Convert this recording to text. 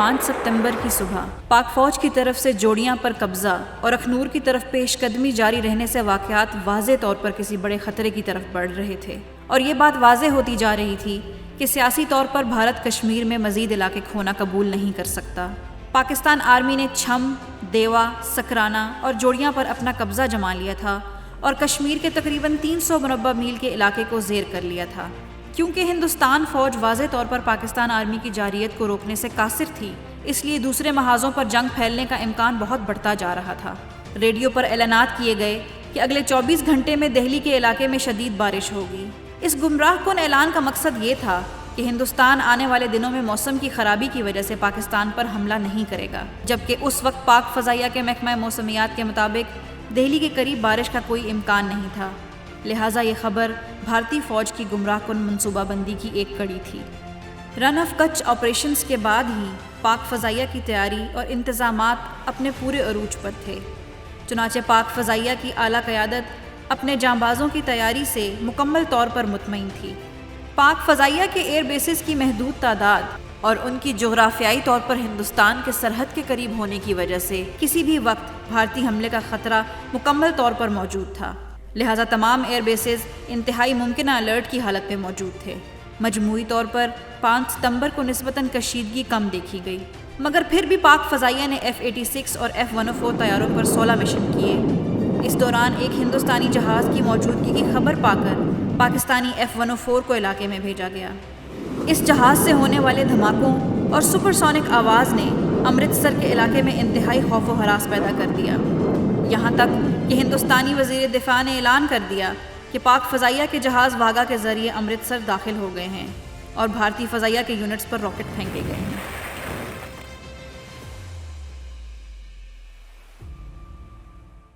5 ستمبر کی صبح پاک فوج کی طرف سے جوڑیاں پر قبضہ اور اخنور کی طرف پیش قدمی جاری رہنے سے واقعات واضح طور پر کسی بڑے خطرے کی طرف بڑھ رہے تھے، اور یہ بات واضح ہوتی جا رہی تھی کہ سیاسی طور پر بھارت کشمیر میں مزید علاقے کھونا قبول نہیں کر سکتا۔ پاکستان آرمی نے چھم، دیوا، سکرانہ اور جوڑیاں پر اپنا قبضہ جما لیا تھا اور کشمیر کے تقریباً 300 مربع میل کے علاقے کو زیر کر لیا تھا۔ کیونکہ ہندوستان فوج واضح طور پر پاکستان آرمی کی جارحیت کو روکنے سے قاصر تھی، اس لیے دوسرے محاذوں پر جنگ پھیلنے کا امکان بہت بڑھتا جا رہا تھا۔ ریڈیو پر اعلانات کیے گئے کہ اگلے 24 گھنٹے میں دہلی کے علاقے میں شدید بارش ہوگی۔ اس گمراہ کن اعلان کا مقصد یہ تھا کہ ہندوستان آنے والے دنوں میں موسم کی خرابی کی وجہ سے پاکستان پر حملہ نہیں کرے گا، جبکہ اس وقت پاک فضائیہ کے محکمہ موسمیات کے مطابق دہلی کے قریب بارش کا کوئی امکان نہیں تھا، لہٰذا یہ خبر بھارتی فوج کی گمراہ کن منصوبہ بندی کی ایک کڑی تھی۔ رن آف کچھ آپریشنز کے بعد ہی پاک فضائیہ کی تیاری اور انتظامات اپنے پورے عروج پر تھے، چنانچہ پاک فضائیہ کی اعلیٰ قیادت اپنے جانبازوں کی تیاری سے مکمل طور پر مطمئن تھی۔ پاک فضائیہ کے ایئر بیسز کی محدود تعداد اور ان کی جغرافیائی طور پر ہندوستان کے سرحد کے قریب ہونے کی وجہ سے کسی بھی وقت بھارتی حملے کا خطرہ مکمل طور پر موجود تھا، لہٰذا تمام ایئر بیسز انتہائی ممکنہ الرٹ کی حالت میں موجود تھے۔ مجموعی طور پر 5 ستمبر کو نسبتاً کشیدگی کم دیکھی گئی، مگر پھر بھی پاک فضائیہ نے F-86 اور F-104 طیاروں پر 16 مشن کیے۔ اس دوران ایک ہندوستانی جہاز کی موجودگی کی خبر پا کر پاکستانی F-104 کو علاقے میں بھیجا گیا۔ اس جہاز سے ہونے والے دھماکوں اور سپر سونک آواز نے امرتسر کے علاقے میں انتہائی خوف و ہراس پیدا کر دیا، یہاں تک کہ ہندوستانی وزیر دفاع نے اعلان کر دیا کہ پاک فضائیہ کے جہاز واگا کے ذریعے امرتسر داخل ہو گئے ہیں اور بھارتی فضائیہ کے یونٹس پر راکٹ پھینکے گئے ہیں۔